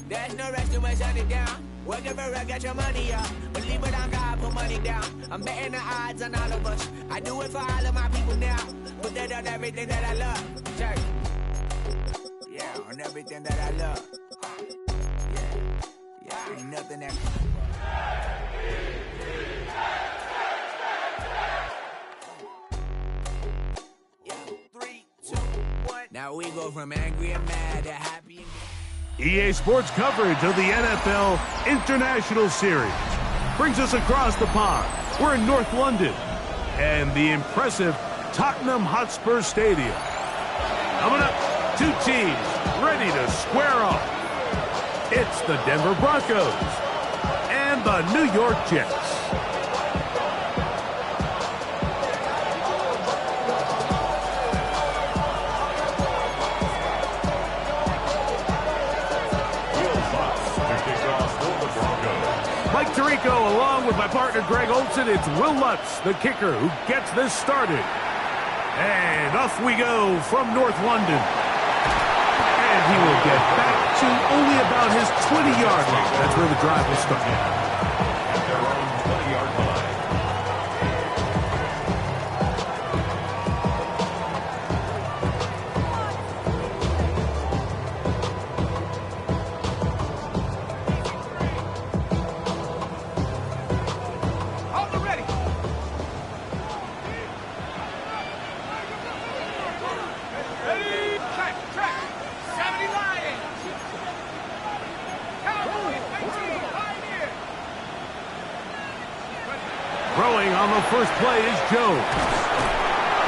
There's no rest to it, shut it down. Working for it, get your money up. Believe it on God, put money down. I'm betting the odds on all of us. I do it for all of my people now. Put that on everything that I love. Church. Yeah, on everything that I love. Yeah, ain't nothing that... Yeah, 3, 2, 1. Now we go from angry and mad to happy and... EA Sports coverage of the NFL International Series brings us across the pond. We're in North London and the impressive Tottenham Hotspur Stadium. Coming up, two teams ready to square off. It's the Denver Broncos and the New York Jets. Mike Tirico, along with my partner Greg Olson, it's Will Lutz, the kicker, who gets this started. And off we go from North London. And he will get back to only about his 20-yard line. That's where the drive will start. At their own 20-yard line. Throwing on the first play is Jones.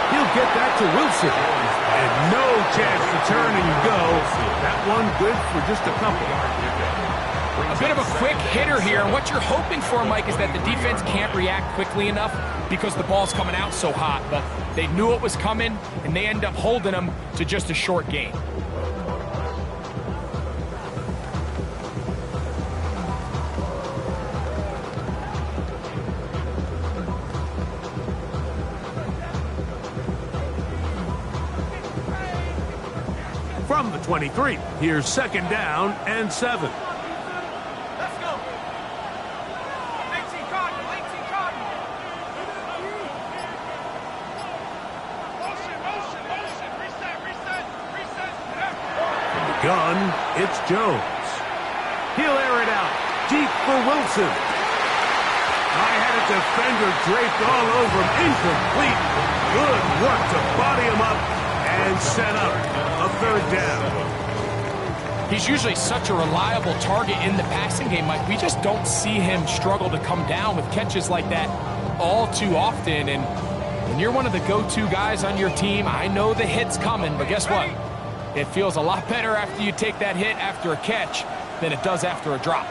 He'll get that to Wilson. And no chance to turn and go. That one good for just a couple. A bit of a quick hitter here. And what you're hoping for, Mike, is that the defense can't react quickly enough because the ball's coming out so hot. But they knew it was coming, and they end up holding them to just a short gain. From the 23, here's second down and 7. Let's go. 18 Cotton, 18 Cotton. Motion. Reset. From the gun, it's Jones. He'll air it out deep for Wilson. I had a defender draped all over him. Incomplete. Good work to body him up and set up a third down. He's usually such a reliable target in the passing game, Mike. We just don't see him struggle to come down with catches like that all too often. And when you're one of the go-to guys on your team, I know the hit's coming, but guess what? It feels a lot better after you take that hit after a catch than it does after a drop.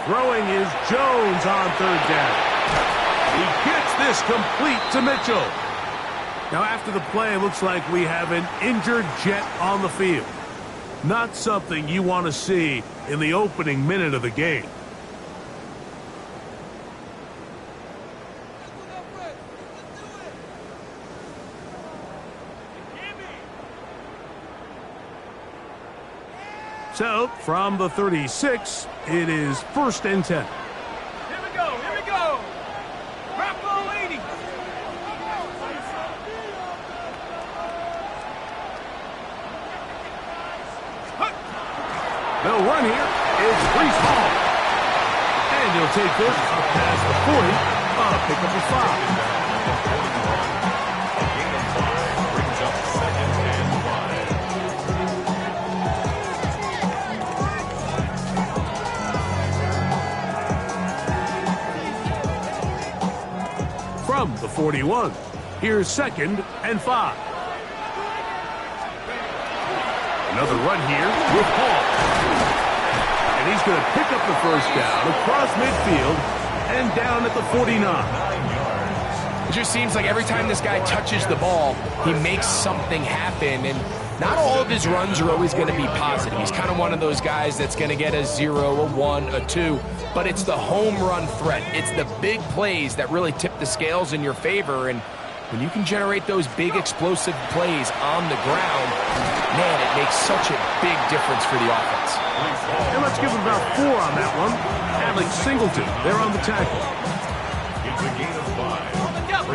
Throwing is Jones on third down. He gets this complete to Mitchell. Now, after the play, it looks like we have an injured Jet on the field. Not something you want to see in the opening minute of the game. So, from the 36, it is 1st and 10. Here we go. Drop ball 80. The run here is Breece Hall. And he'll take this past the 40, pick up a 5. From the 41, here's 2nd and 5. Another run here with Hall. And he's going to pick up the first down across midfield and down at the 49. It just seems like every time this guy touches the ball, he makes something happen. And not all of his runs are always going to be positive. He's kind of one of those guys that's going to get a 0, a 1, a 2. But it's the home run threat. It's the big plays that really tip the scales in your favor. And When you can generate those big explosive plays on the ground, man, it makes such a big difference for the offense. And let's give him about 4 on that one. Alex Singleton, they're on the tackle.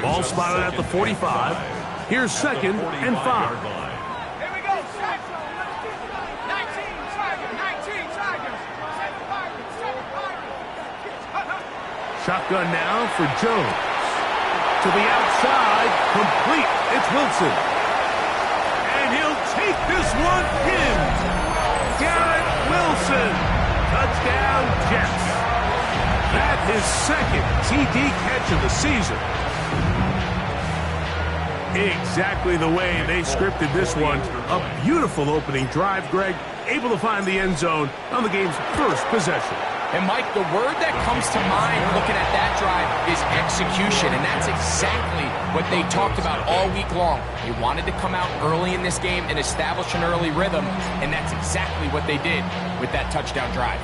Ball spotted at the 45. Here's 2nd and 5. Here we go, 19 Tigers. 7 Pirates. Shotgun now for Jones. To the outside, complete. It's Wilson. And he'll take this one in. Garrett Wilson. Touchdown, Jets. That's his 2nd TD catch of the season. Exactly the way they scripted this one. A beautiful opening drive, Greg. Able to find the end zone on the game's first possession. And, Mike, the word that comes to mind looking at that drive is execution, and that's exactly what they talked about all week long. They wanted to come out early in this game and establish an early rhythm, and that's exactly what they did with that touchdown drive.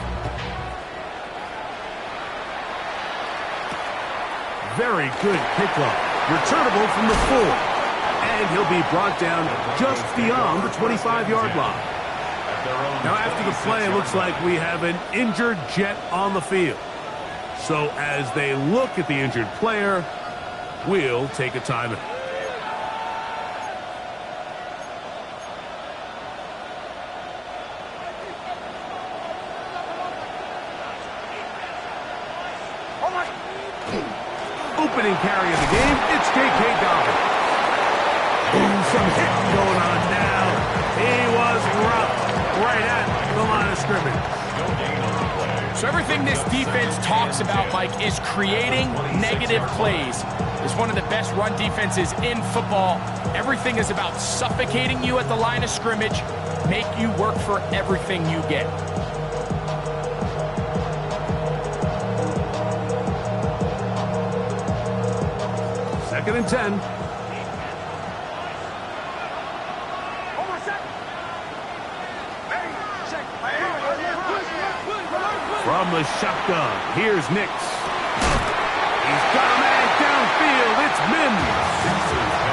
Very good pickup. Returnable from the 4. And he'll be brought down just beyond the 25-yard line. Now, after the play, it looks like we have an injured Jet on the field. So as they look at the injured player, we'll take a timeout. Opening carry of the game, it's J.K. Dobbins. Ooh, some hit going on now. He was rough right at the line of scrimmage. So everything this defense talks about, Mike, is creating negative plays. It's one of the best run defenses in football. Everything is about suffocating you at the line of scrimmage, make you work for everything you get. Second and 10. From the shotgun, here's Nix. He's got a man downfield. It's Mims.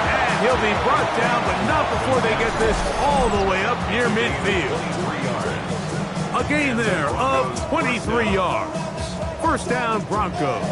And he'll be brought down, but not before they get this all the way up near midfield. A gain there of 23 yards. First down, Broncos.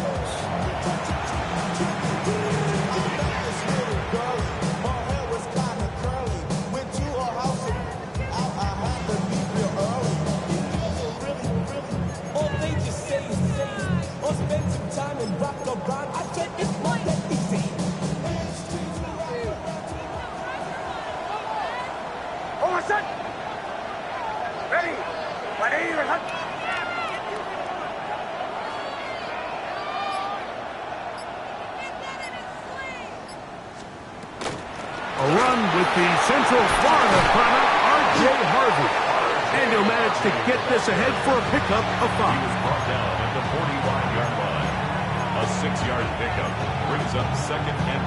A run with the Central Florida product, R.J. Harvey. And he'll manage to get this ahead for a pickup of 5. He was brought down at the 45-yard line. A 6-yard pickup brings up 2nd and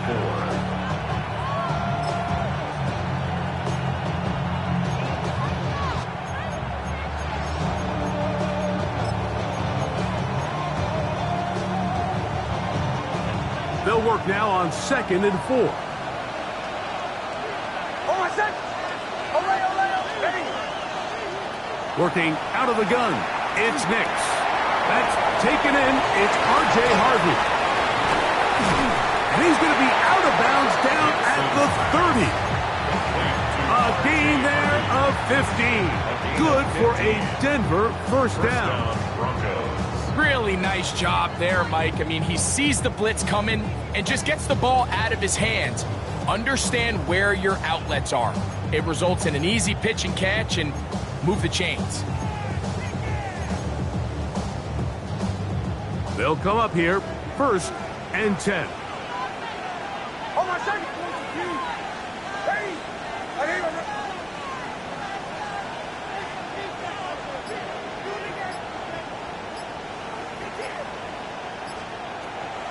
4. They'll work now on 2nd and 4. Working out of the gun, it's Nix. That's taken in, it's R.J. Harvey. And he's going to be out of bounds down at the 30. A gain there of 15. Good for a Denver first down. Really nice job there, Mike. I mean, he sees the blitz coming and just gets the ball out of his hands. Understand where your outlets are. It results in an easy pitch and catch and move the chains. They'll come up here, 1st and 10.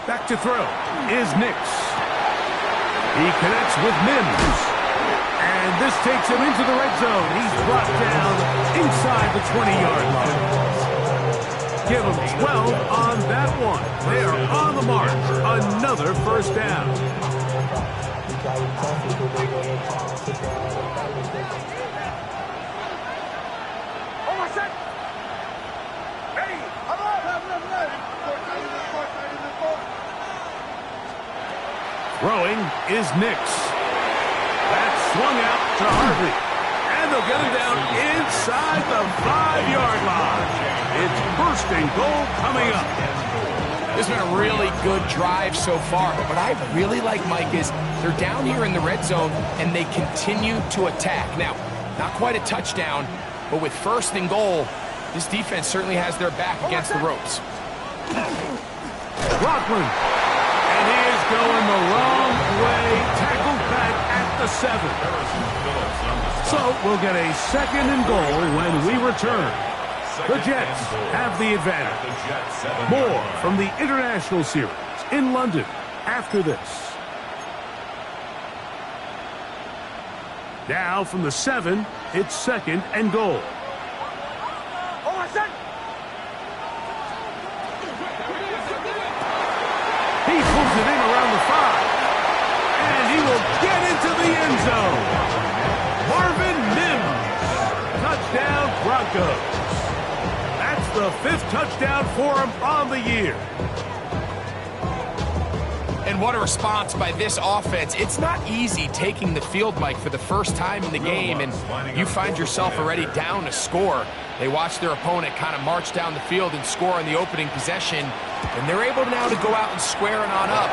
Back to throw is Nix. He connects with Mims. And this takes him into the red zone. He's brought down inside the 20-yard line. Give him 12 on that one. They are on the march. Another first down. Throwing is Nix. That's swung out to Harvey. And they'll get him down inside the 5-yard line. It's first and goal coming up. This has been a really good drive so far. But what I really like, Mike, is they're down here in the red zone, and they continue to attack. Now, not quite a touchdown, but with first and goal, this defense certainly has their back against the ropes. Rockland. And he is going the wrong way. Tackled back at the 7. So we'll get a second and goal when we return. The Jets have the advantage. More from the International Series in London after this. Now from the 7, it's second and goal. He pulls it in around the 5. And he will get into the end zone. Marvin Mims. Touchdown Broncos. That's the 5th touchdown for him on the year. And what a response by this offense. It's not easy taking the field, Mike, for the first time in the game, and you find yourself already down a score. They watch their opponent kind of march down the field and score in the opening possession, and they're able now to go out and square it on up.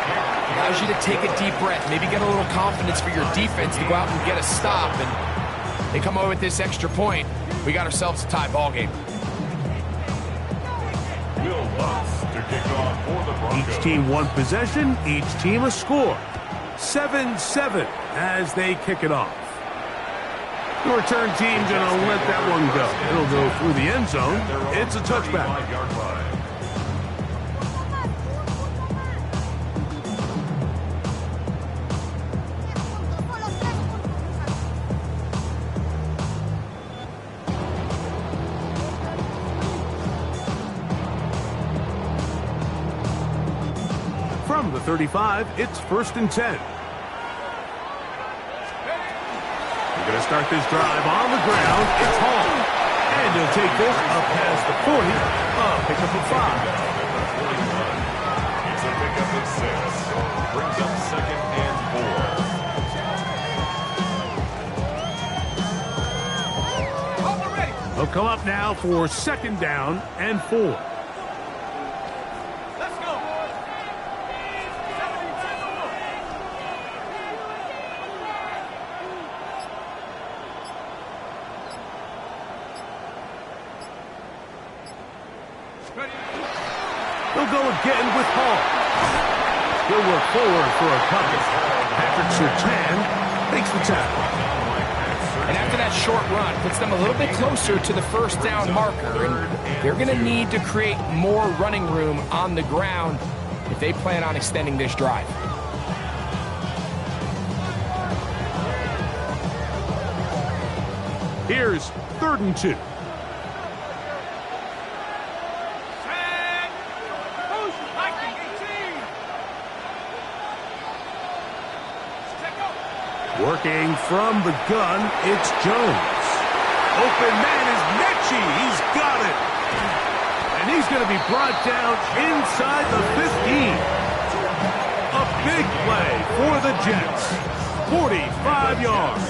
Allows you to take a deep breath, maybe get a little confidence for your defense to go out and get a stop, and they come away with this extra point. We got ourselves a tie ball game. Each team one possession, each team a score. 7-7 as they kick it off. The return team going to let that one go. It'll go through the end zone. It's a touchback. From the 35, it's first and 10. We're going to start this drive on the ground. It's Hall. And he'll take this up past the 40. Pick up a 5. It's a pickup of 6. Brings up second and 4. They'll come up now for second down and 4. They'll go again with Hall. He'll work forward for a punt. Patrick Surtain takes the tackle. And after that short run, puts them a little bit closer to the first down marker. And they're going to need to create more running room on the ground if they plan on extending this drive. Here's 3rd and 2. Working from the gun, it's Jones. Open man is Mechie. He's got it. And he's going to be brought down inside the 15. A big play for the Jets. 45 yards.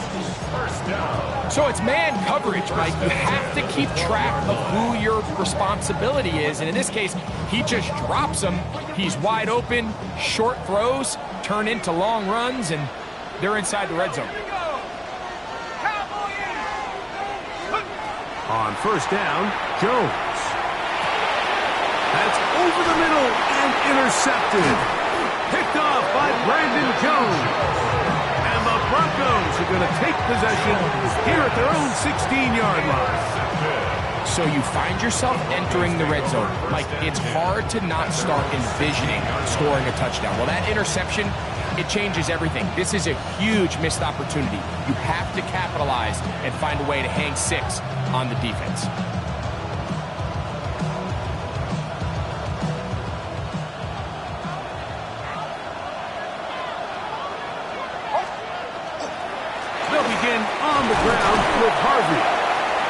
First down. So it's man coverage, Mike. You have to keep track of who your responsibility is. And in this case, he just drops him. He's wide open. Short throws turn into long runs, and they're inside the red zone. On first down, Jones. That's over the middle and intercepted. Picked off by Brandon Jones. And the Broncos are going to take possession here at their own 16-yard line. So you find yourself entering the red zone. Like, it's hard to not start envisioning scoring a touchdown. Well, that interception, it changes everything. This is a huge missed opportunity. You have to capitalize and find a way to hang 6 on the defense. the ground with Harvey.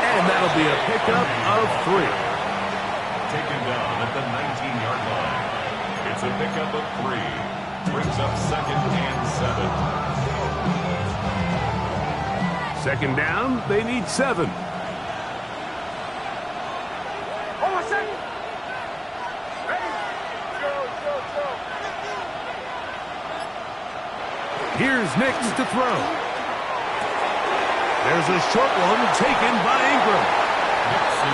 And that'll be a pickup of 3. Taken down at the 19-yard line. It's a pickup of 3. Brings up 2nd and 7. Second down, they need 7. Here's Nix to throw. There's a short one taken by Ingram.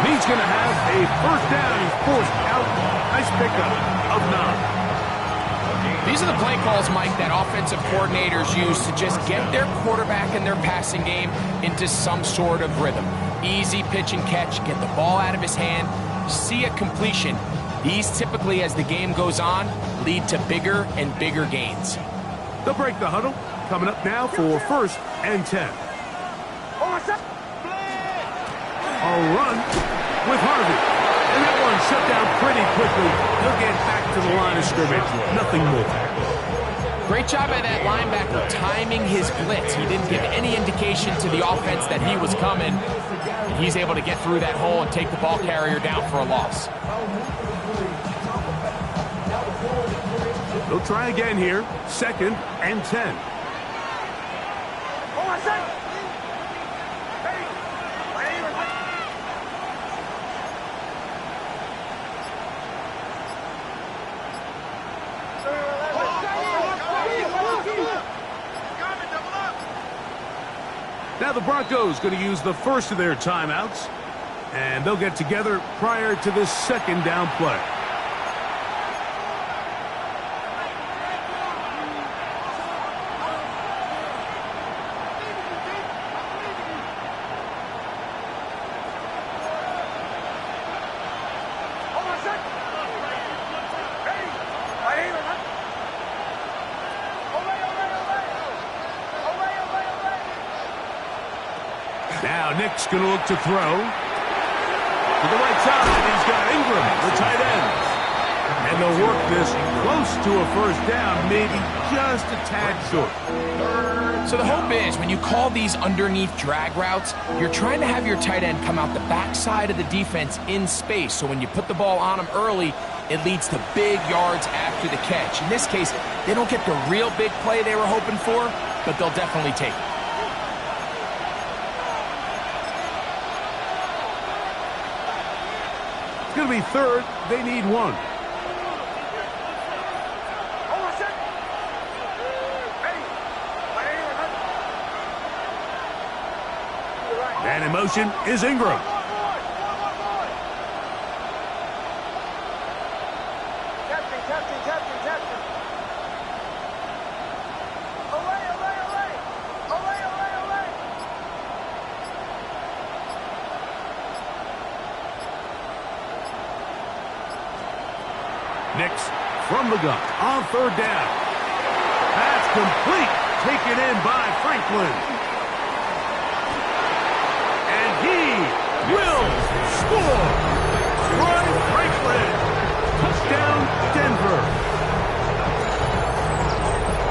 He's going to have a first down. He's forced out. Nice pickup of 9. These are the play calls, Mike, that offensive coordinators use to just get their quarterback and their passing game into some sort of rhythm. Easy pitch and catch, get the ball out of his hand, see a completion. These typically, as the game goes on, lead to bigger and bigger gains. They'll break the huddle. Coming up now for 1st and 10. A run with Harvey. And that one shut down pretty quickly. He'll get back to the line of scrimmage. Nothing more. Great job by that linebacker timing his blitz. He didn't give any indication to the offense that he was coming. And he's able to get through that hole and take the ball carrier down for a loss. They'll try again here. 2nd and 10. Now the Broncos going to use the first of their timeouts, and they'll get together prior to this 2nd down play. Now Nick's going to look to throw. To the right side, he's got Ingram, the tight end. And they'll work this close to a first down, maybe just a tad short. So the hope is when you call these underneath drag routes, you're trying to have your tight end come out the backside of the defense in space. So when you put the ball on him early, it leads to big yards after the catch. In this case, they don't get the real big play they were hoping for, but they'll definitely take it. It's going to be 3rd. They need 1. And in motion is Ingram. Nix from the gun on 3rd down. That's complete. Taken in by Franklin. And he will score. Roy Franklin. Touchdown, Denver.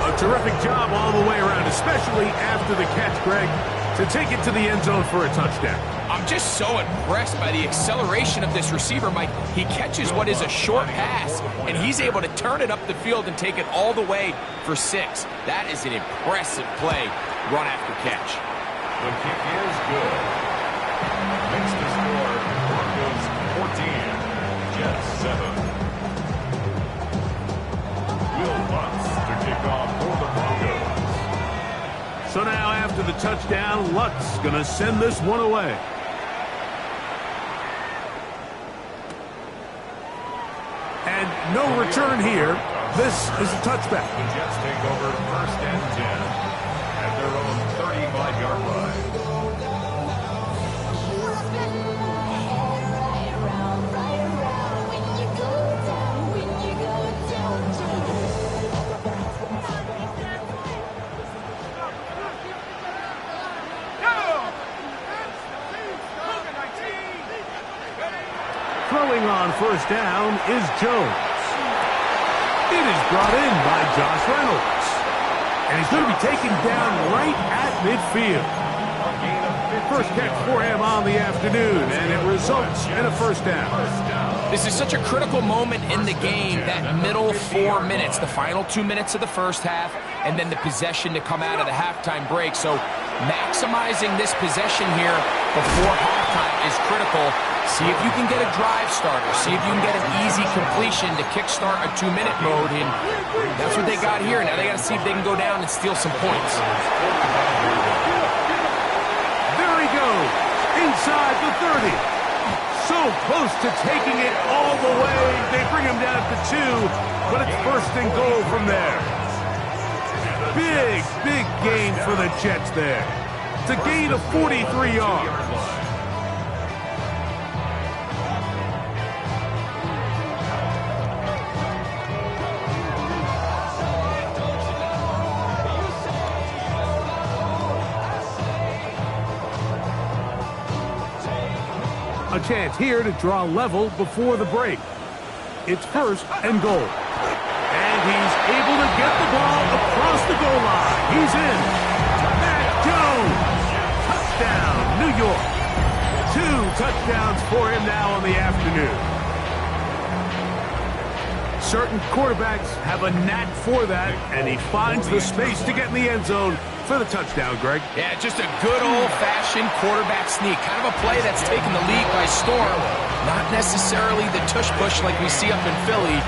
A terrific job all the way around, especially after the catch, Greg, to take it to the end zone for a touchdown. I'm just so impressed by the acceleration of this receiver, Mike. He catches what is a short pass, and he's able to turn it up the field and take it all the way for 6. That is an impressive play, run after catch. The kick is good. Makes the score, Broncos 14, Jets 7. Will Lutz to kick off for the Broncos. So now after the touchdown, Lutz going to send this one away. And no return here. This is a touchback. The Jets take over 1st and 10 at their own 35-yard line. Throwing on 1st down is Jones. It is brought in by Josh Reynolds. And he's going to be taken down right at midfield. A gain of first catch for him on the afternoon, and it results in a first down. This is such a critical moment in the game, that middle 4 minutes, the final 2 minutes of the first half, and then the possession to come out of the halftime break. So maximizing this possession here before halftime is critical. See if you can get a drive starter. See if you can get an easy completion to kickstart a 2-minute mode. And that's what they got here. Now they got to see if they can go down and steal some points. There he goes, inside the 30. So close to taking it all the way. They bring him down to 2, but it's first and goal from there. Big, big gain for the Jets there. It's a gain of 43 yards. A chance here to draw level before the break. It's first and goal. And he's able to get the ball across the goal line. He's in. Matt Jones. Touchdown, New York. 2 touchdowns for him now on the afternoon. Certain quarterbacks have a knack for that, and he finds the space to get in the end zone for the touchdown, Greg. Yeah, just a good old-fashioned quarterback sneak. Kind of a play that's taken the league by storm. Not necessarily the tush-push like we see up in Philly,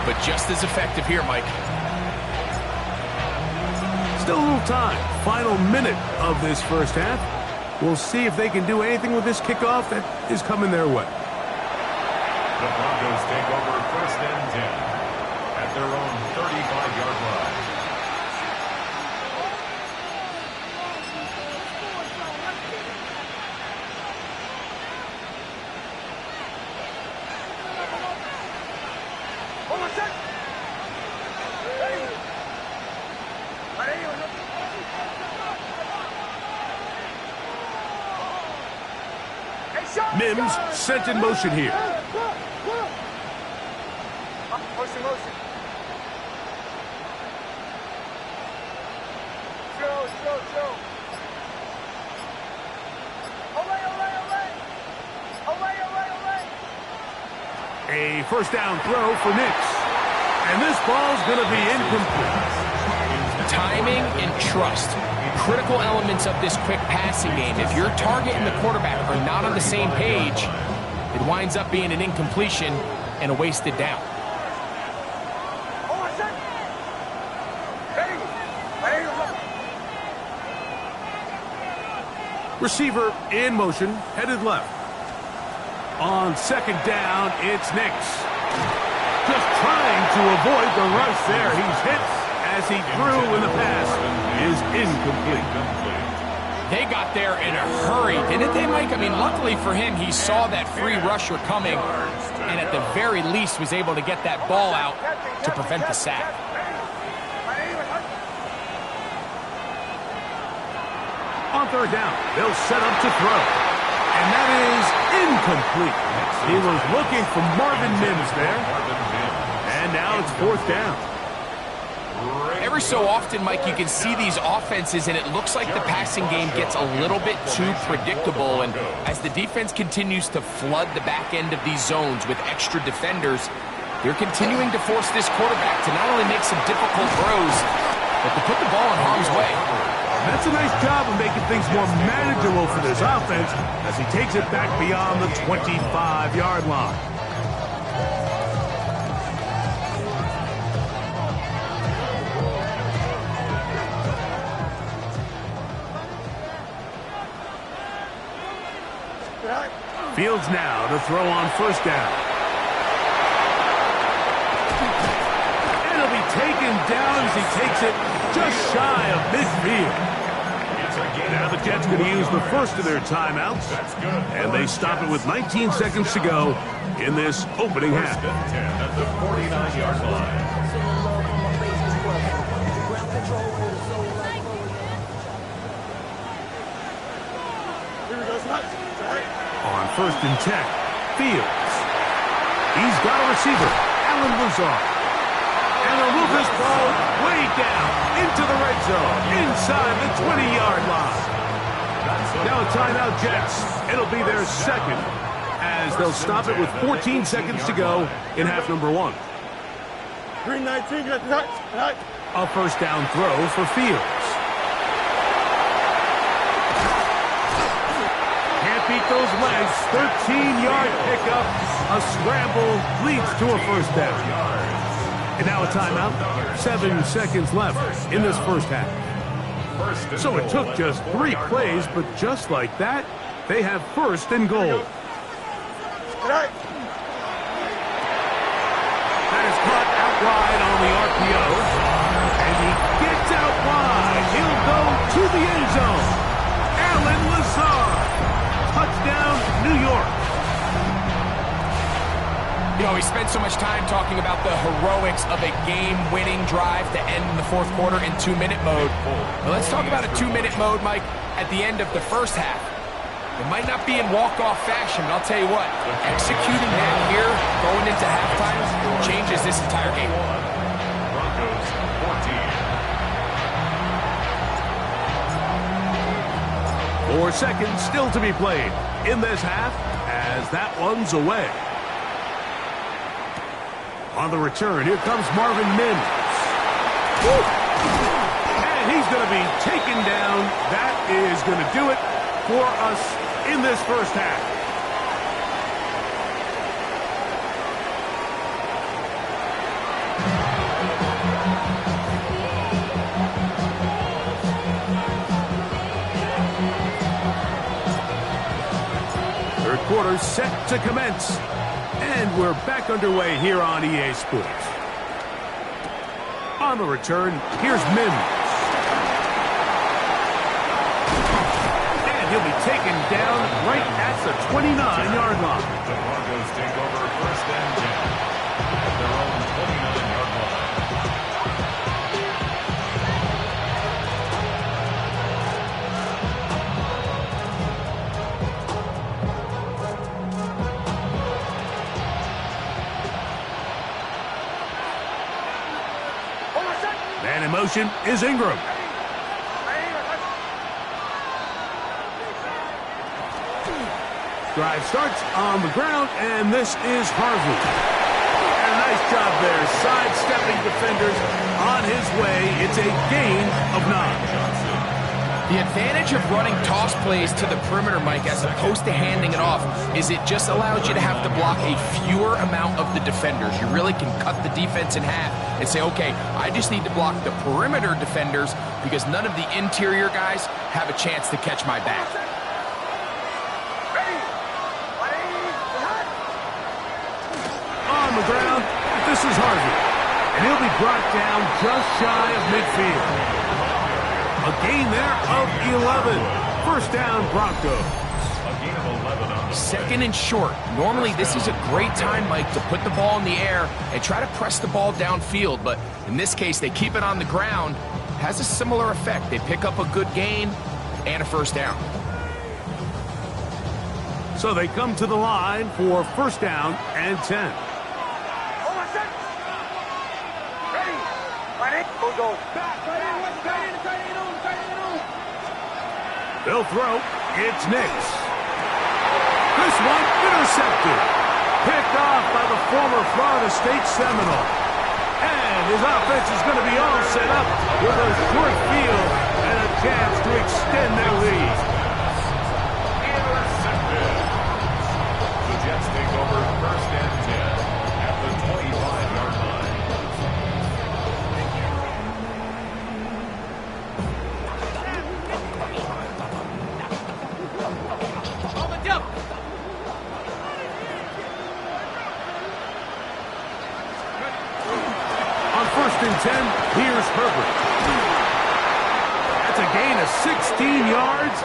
but just as effective here, Mike. Still a little time. Final minute of this first half. We'll see if they can do anything with this kickoff that is coming their way. The Broncos take over first and 10 at their own 35-yard line. Mims sent in motion here. Motion. Show. Olay. A first down throw for Nix. And this ball's going to be incomplete. Timing and trust. Critical elements of this quick passing game. If your target and the quarterback are not on the same page, it winds up being an incompletion and a wasted down. Receiver in motion, headed left. On second down, it's Nix. Just trying to avoid the rush there. He's hit as he threw, and the pass is incomplete. They got there in a hurry, didn't they, Mike? I mean, luckily for him, he saw that free rusher coming, and at the very least was able to get that ball out to prevent the sack. On third down, they'll set up to throw. And that is incomplete. He was looking for Marvin Mims there. And now it's fourth down. Every so often, Mike, you can see these offenses, and it looks like the passing game gets a little bit too predictable. And as the defense continues to flood the back end of these zones with extra defenders, they're continuing to force this quarterback to not only make some difficult throws, but to put the ball in harm's way. That's a nice job of making things more manageable for this offense as he takes it back beyond the 25-yard line. Fields now to throw on first down. And he'll be taken down as he takes it just shy of midfield. Now the Jets going to use the first of their timeouts. And they stop it with 19 seconds to go in this opening half. At the 49-yard line. On first and 10, Fields. He's got a receiver, Alan Lazard. And they'll move this ball way down into the red zone, inside the 20-yard line. Now a timeout, Jets. It'll be their second, as they'll stop it with 14 seconds to go in half number one. 319, A first down throw for Fields. Can't beat those legs. 13-yard pickup. A scramble leads to a first down. And now a timeout. 7 seconds left in this first half. So it took just 3 plays, but just like that, they have first and goal. That is caught out wide on the RPO. And he gets out wide. He'll go to the end zone. Allen Lazard. Touchdown, New York. You know, we spent so much time talking about the heroics of a game-winning drive to end in the fourth quarter in 2-minute mode. Well, let's talk about a 2-minute mode, Mike, at the end of the first half. It might not be in walk-off fashion, but I'll tell you what, executing that here, going into halftime, changes this entire game. Broncos 14. 4 seconds still to be played in this half as that one's away. On the return, here comes Marvin Mims. And he's going to be taken down. That is going to do it for us in this first half. Third quarter set to commence. And we're back underway here on EA Sports. On the return, here's Mims. And he'll be taken down right at the 29-yard line. The Broncos take over first and 10 at their own 29-yard line. And in motion is Ingram. Drive starts on the ground, and this is Harvey. And a nice job there, sidestepping defenders on his way. It's a gain of 9. The advantage of running toss plays to the perimeter, Mike, as opposed to handing it off, is it just allows you to have to block a fewer amount of the defenders. You really can cut the defense in half and say, okay, I just need to block the perimeter defenders because none of the interior guys have a chance to catch my back. On the ground, this is Harvey. And he'll be brought down just shy of midfield. A gain there of 11. First down, Broncos. A gain of 11 on the Second and short. Normally, this is a great time, Mike, to put the ball in the air and try to press the ball downfield. But in this case, they keep it on the ground. Has a similar effect. They pick up a good gain and a first down. So they come to the line for first down and 10. They'll throw. It's Nix. This one intercepted. Picked off by the former Florida State Seminole. And his offense is going to be all set up with a short field and a chance to extend their lead. intercepted. The Jets take over first and 10 at the 25-yard line. On first and 10, here's Herbert. That's a gain of 16 yards,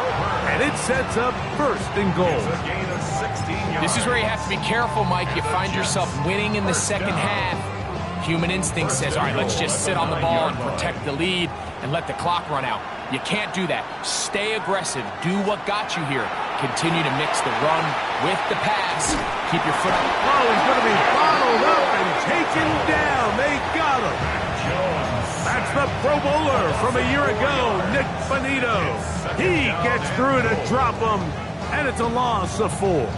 and it sets up first and goal. It's a gain of 16 yards. This is where you have to be careful, Mike. You find yourself winning in the second half. Human instinct says, all right, let's just sit on the ball and protect the lead and let the clock run out. You can't do that. Stay aggressive. Do what got you here. Continue to mix the run with the pass. Keep your foot up. Oh, he's going to be bottled up and taken down. They got him. That's the Pro Bowler from a year ago, Nick Bonito. He gets through to drop him, and it's a loss of 4.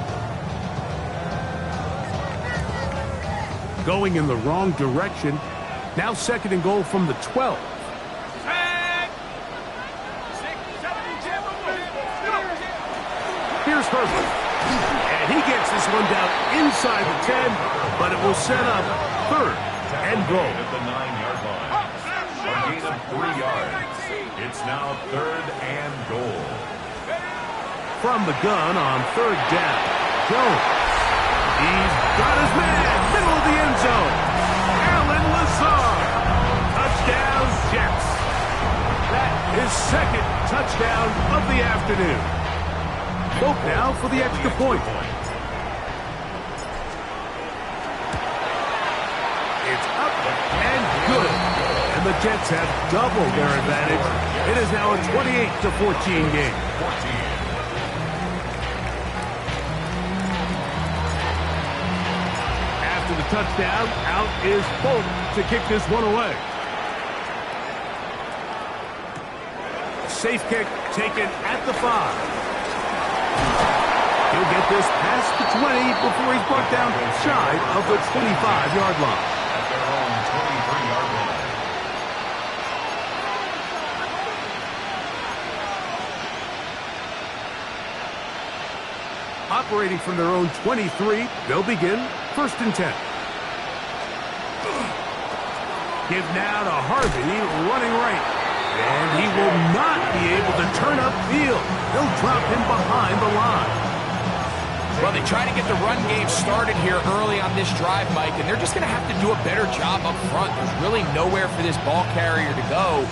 Going in the wrong direction. Now 2nd and goal from the 12. Here's Herbert. And he gets this one down inside the 10, but it will set up 3rd and goal. At the 9-yard line. A gain of 3 yards. It's now 3rd and goal. From the gun on 3rd down. Jones. He's got his man. Middle of the end zone. Alan Lazard. Touchdown, Jets. That is 2nd touchdown of the afternoon. Both now for the extra point. It's up and good. And the Jets have doubled their advantage. It is now a 28-14 game. After the touchdown, out is Bolt to kick this one away. Safe kick taken at the 5. He'll get this past the 20 before he's brought down shy of the 25-yard line. At their own 23-yard line. Operating from their own 23, they'll begin 1st and 10. Give now to Harvey, running right. And he will not be able to turn upfield. They'll drop him behind the line. Well, they try to get the run game started here early on this drive, Mike, and they're just going to have to do a better job up front. There's really nowhere for this ball carrier to go.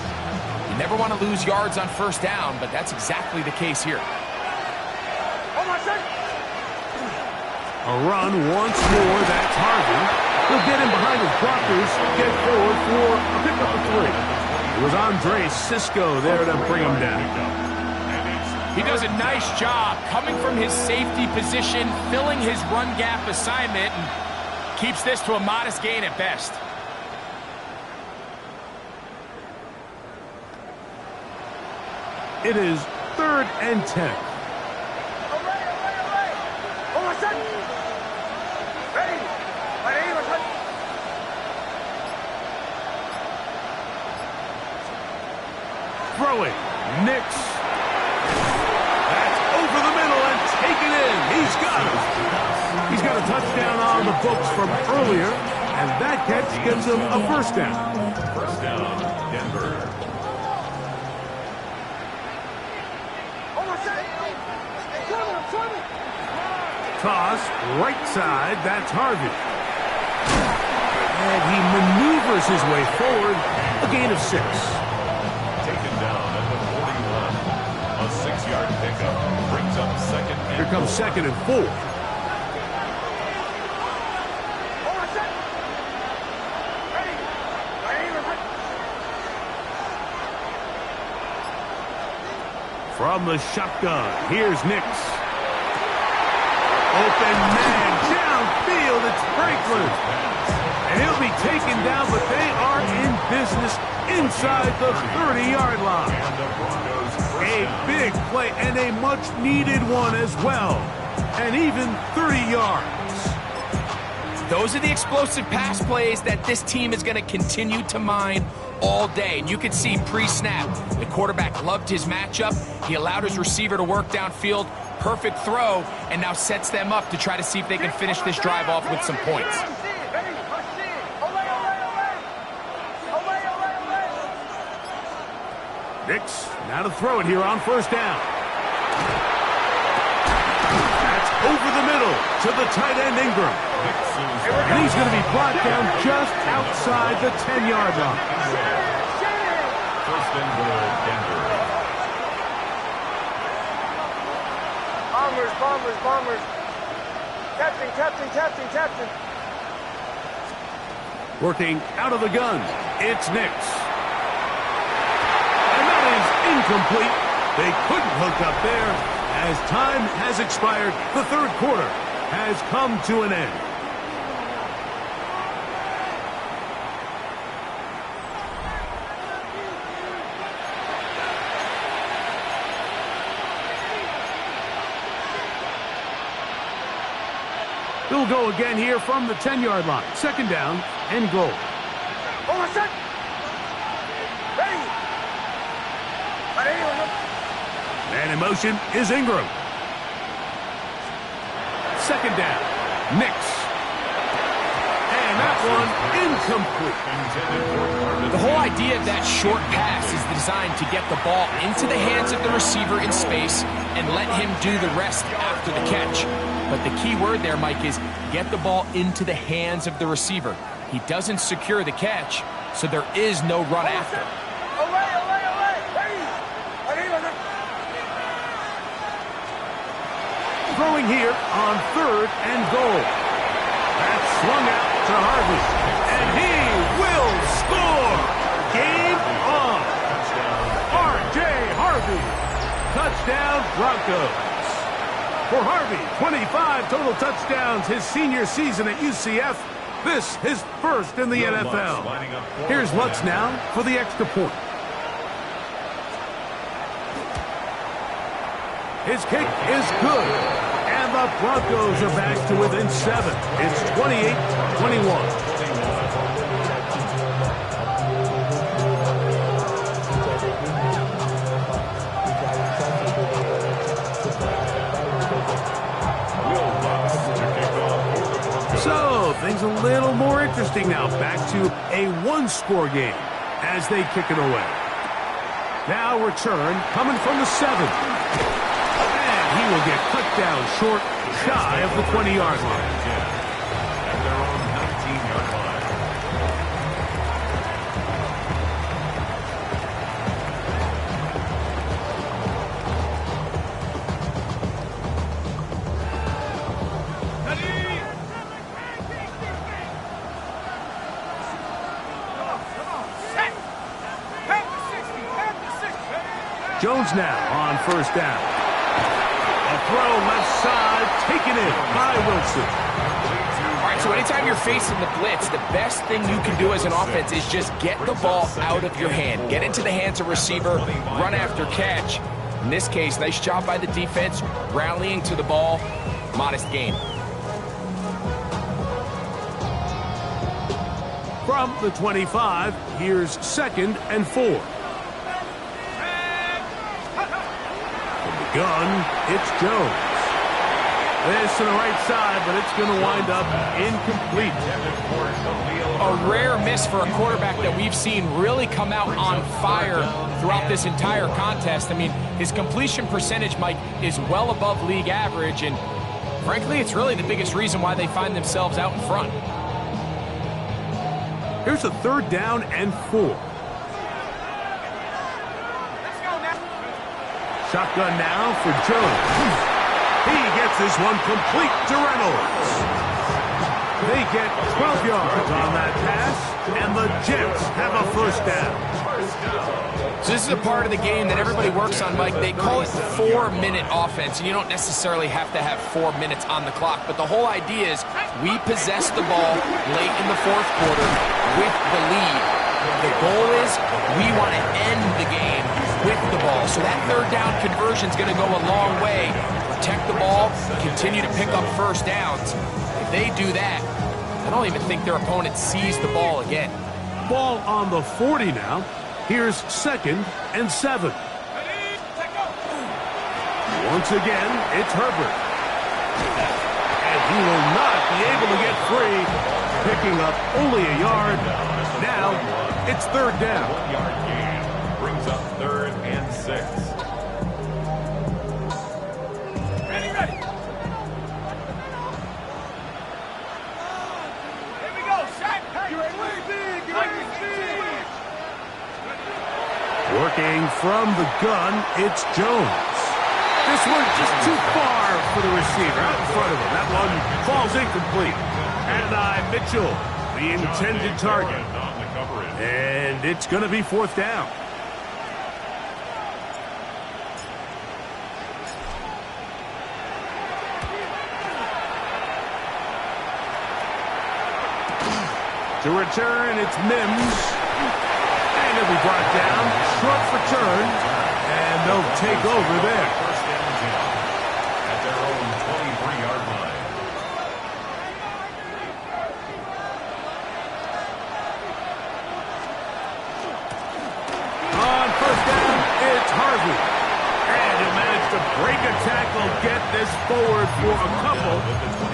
You never want to lose yards on 1st down, but that's exactly the case here. A run once more, that's Harvey. He'll get him behind his blockers, get forward for a pickup of 3. It was Andre Sisco there to bring him down. He does a nice job coming from his safety position, filling his run gap assignment, and keeps this to a modest gain at best. It is 3rd and 10. Throwing, Nix. That's over the middle and taken in. He's got it. He's got a touchdown on the books from earlier, and that catch gives him a 1st down. 1st down, Denver. Toss, right side, that's Harvey. And he maneuvers his way forward, a gain of 6. Taken down at the 41. A 6-yard pickup brings up 2nd and Here comes 2nd and 4. From the shotgun, here's Nix. Open man, downfield, it's Franklin. And he'll be taken down, but they are in business inside the 30-yard line. A big play and a much-needed one as well. And even 30 yards. Those are the explosive pass plays that this team is going to continue to mine all day. And you can see pre-snap, the quarterback loved his matchup. He allowed his receiver to work downfield. Perfect throw, and now sets them up to try to see if they can finish this drive off with some points. Nix, now to throw it here on 1st down. That's over the middle to the tight end Ingram. And he's going to be brought down just outside the 10-yard line. 1st and goal, Denver. Bombers. Captain. Working out of the gun, it's Nix. And that is incomplete. They couldn't hook up there. As time has expired, the 3rd quarter has come to an end. He'll go again here from the 10-yard line. Second down and goal. Man in motion is Ingram. Second down. Nix. And that one incomplete. The whole idea of that short pass is designed to get the ball into the hands of the receiver in space and let him do the rest after the catch. But the key word there, Mike, is get the ball into the hands of the receiver. He doesn't secure the catch, so there is no run after. Throwing here on third and goal. That's swung out to Harvey. And he will score. Game on. R.J. Harvey. Touchdown Broncos. For Harvey, 25 total touchdowns his senior season at UCF. This his first in the NFL. Here's Lutz now for the extra point. His kick is good. And the Broncos are back to within 7. It's 28-21. So, things a little more interesting now. Back to a one-score game as they kick it away. Now return coming from the 7. And he will get cut down short, shy of the 20-yard line. At their own 19-yard line. Jones now on first down. A throw left side, taken in by Wilson. All right, so anytime you're facing the blitz, the best thing you can do as an offense is just get the ball out of your hand. Get into the hands of receiver, run after catch. In this case, nice job by the defense, rallying to the ball. Modest gain. From the 25, here's 2nd and 4. Gun, it's Jones. This to the right side, but it's going to wind up incomplete. A rare miss for a quarterback that we've seen really come out on fire throughout this entire contest. I mean, his completion percentage, Mike, is well above league average, and frankly, it's really the biggest reason why they find themselves out in front. Here's a 3rd down and 4. Shotgun now for Jones. He gets this one complete to Reynolds. They get 12 yards on that pass, and the Jets have a first down. So this is a part of the game that everybody works on, Mike. They call it 4-minute offense, and you don't necessarily have to have 4 minutes on the clock. But the whole idea is we possess the ball late in the 4th quarter with the lead. The goal is we want to end the game with the ball. So that 3rd down conversion is going to go a long way. Protect the ball, continue to pick up first downs. If they do that, I don't even think their opponent sees the ball again. Ball on the 40 now. Here's 2nd and 7. Once again, it's Herbert. And he will not be able to get free, picking up only a yard. Now, it's 3rd down. 1-yard gain brings up 3rd and 6. Ready. Here we go, Shaq. You ready? Working from the gun, it's Jones. This one just too far for the receiver, out in front of him. That one falls incomplete. Adonai Mitchell, the intended target. And it's going to be 4th down. To return, it's Mims. And he'll be brought down, short return, and they'll take over there. First down at their own 23-yard line. will get this forward for a couple,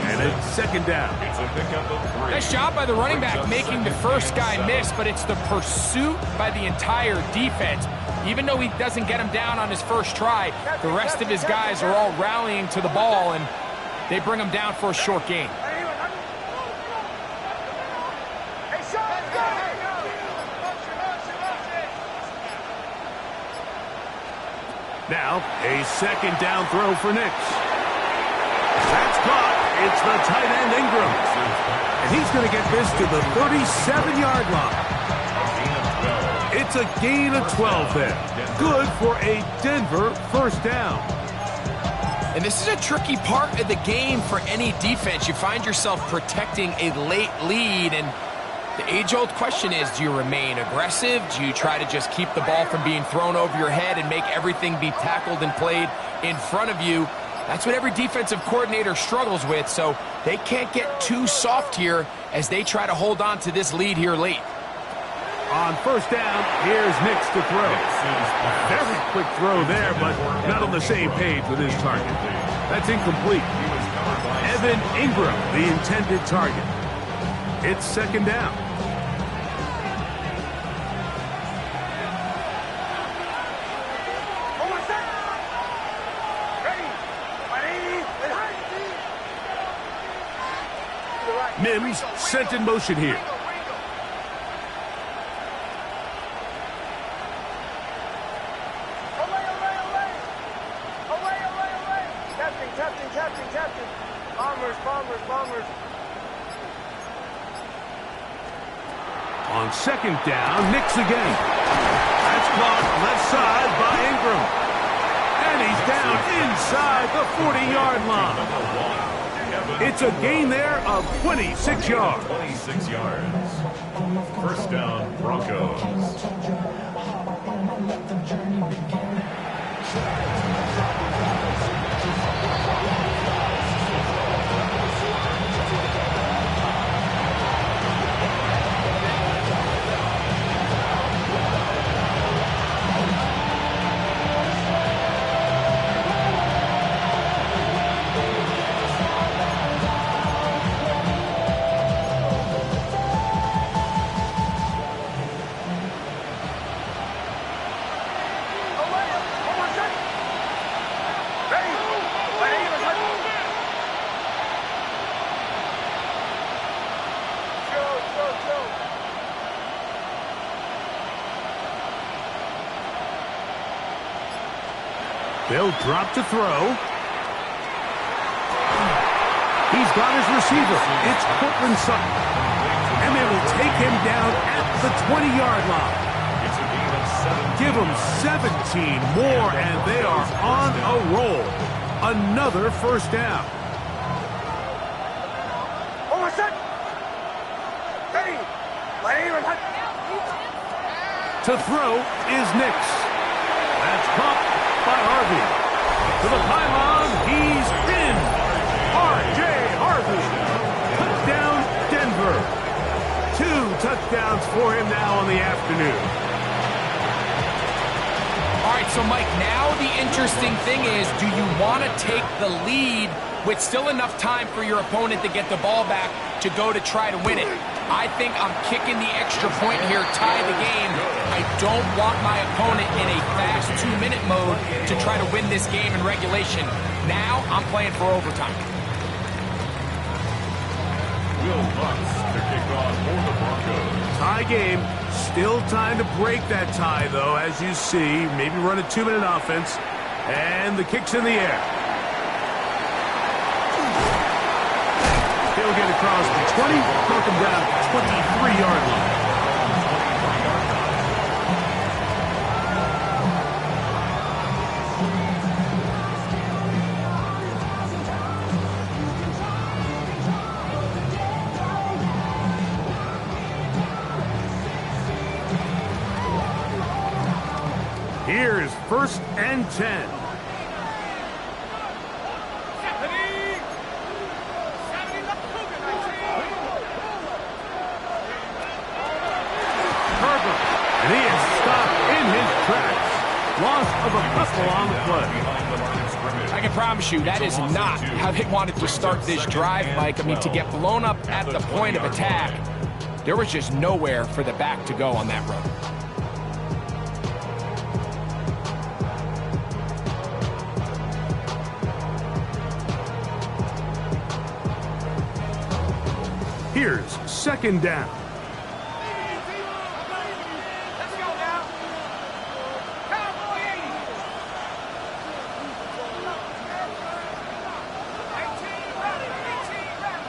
and it's second down. It's a pickup of 3. Nice job by the running back making the first guy miss, but it's the pursuit by the entire defense. Even though he doesn't get him down on his first try, the rest of his guys are all rallying to the ball, and they bring him down for a short gain. Now, a second down throw for Nix. That's caught. It's the tight end Ingram. And he's going to get this to the 37-yard line. It's a gain of 12 there. Good for a Denver first down. And this is a tricky part of the game for any defense. You find yourself protecting a late lead, and the age-old question is, do you remain aggressive? Do you try to just keep the ball from being thrown over your head and make everything be tackled and played in front of you? That's what every defensive coordinator struggles with, so they can't get too soft here as they try to hold on to this lead here late. On first down, here's Nix to throw. Very quick throw there, but not on the same page with his target. That's incomplete. Evan Ingram, the intended target. It's second down. Mims sent in motion here. Captain. Bombers. On second down, Nix again. That's caught left side by Ingram. And he's down inside the 40-yard line. It's a gain there of 26 yards. 26 yards. First down, Broncos. They'll drop to throw. He's got his receiver. It's Cortland Sutton. And they will take him down at the 20-yard line. Give them 17 more, and they are on a roll. Another first down. To throw is Nix. That's caught by Harvey. To the pylon, he's in. R.J. Harvey. Touchdown, Denver. 2 touchdowns for him now on the afternoon. All right, so Mike, now the interesting thing is, do you want to take the lead with still enough time for your opponent to get the ball back to go to try to win it? I think I'm kicking the extra point here, tie the game. I don't want my opponent in a fast 2-minute mode to try to win this game in regulation. Now I'm playing for overtime. Will Lutz to kick off for the Broncos. Tie game. Still time to break that tie, though, as you see. Maybe run a 2-minute offense. And the kick's in the air. He'll get across the 20, knock him down at the 23-yard line. Here's 1st and 10. And he is stopped in his tracks. Loss of a couple on the play. I can promise promise you, that is not how they wanted to start this drive, Mike. I mean, to get blown up at the point of attack, there was just nowhere for the back to go on that run. Here's second down. Let's go now. Cowboy 80. 18 ready. 18 ready.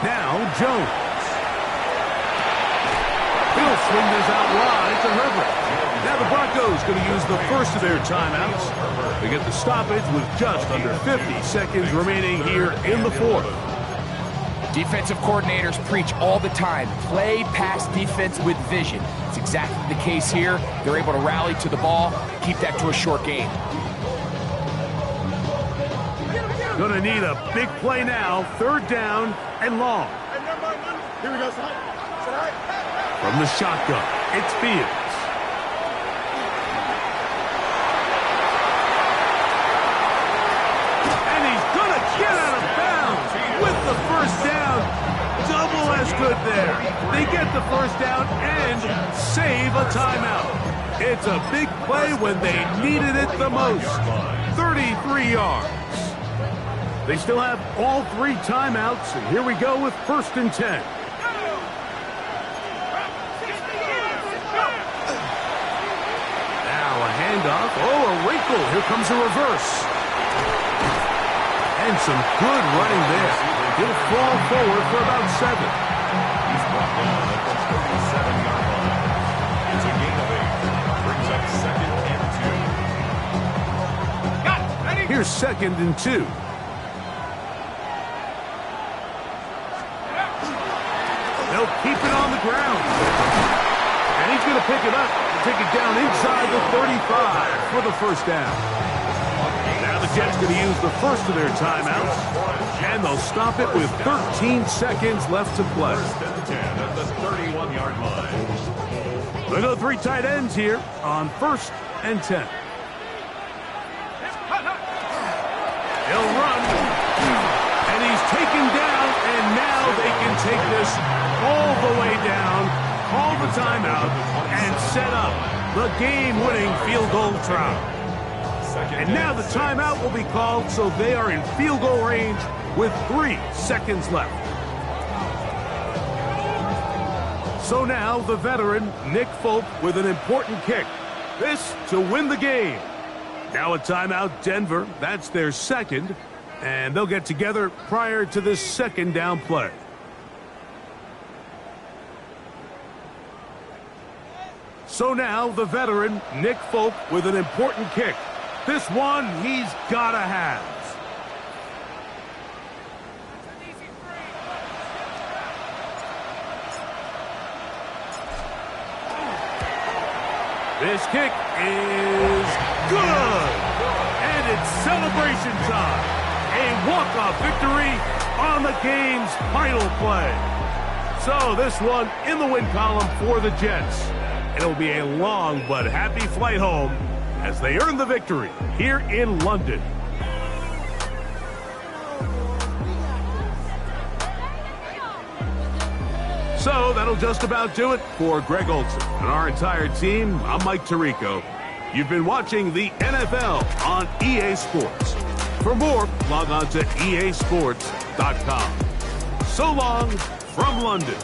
Now Jones. He'll swing this out wide to Herbert. Now the Broncos going to use the first of their timeouts. They get the stoppage with just under 50 seconds remaining here in the fourth. Defensive coordinators preach all the time, play pass defense with vision. It's exactly the case here. They're able to rally to the ball, keep that to a short game. Going to need a big play now, third down and long. Here we go, son. From the shotgun, it's Fields. And he's going to get out of bounds with the first down. Double as good there. They get the first down and save a timeout. It's a big play when they needed it the most. 33 yards. They still have all three timeouts, and here we go with first and 10. Now a handoff. Oh, a wrinkle. Here comes a reverse. And some good running there. He'll fall forward for about 7. He's brought down at the 37-yard line. It's a gain of 8. Brings up second and 2. Got it. Ready? Here's second and 2. They'll keep it on the ground. And he's going to pick it up and take it down inside the 35 for the first down. Now the Jets going to use the first of their timeouts, and they'll stop it with 13 seconds left to play. First and 10 at the 31-yard line. They go 3 tight ends here on first and 10. He'll run, and he's taken down, and now they can take this all the way down, call the timeout, and set up the game-winning field goal try. And now the timeout will be called, so they are in field goal range with 3 seconds left. So now the veteran, Nick Folk, with an important kick. This to win the game. Now a timeout, Denver. That's their second. And they'll get together prior to this second down play. So now the veteran, Nick Folk, with an important kick. This one he's got to have. This kick is good. And it's celebration time. A walk-off victory on the game's final play. So this one in the win column for the Jets. It'll be a long but happy flight home as they earn the victory here in London. So that'll just about do it for Greg Olson and our entire team. I'm Mike Tirico. You've been watching the NFL on EA Sports. For more, log on to easports.com. So long from London.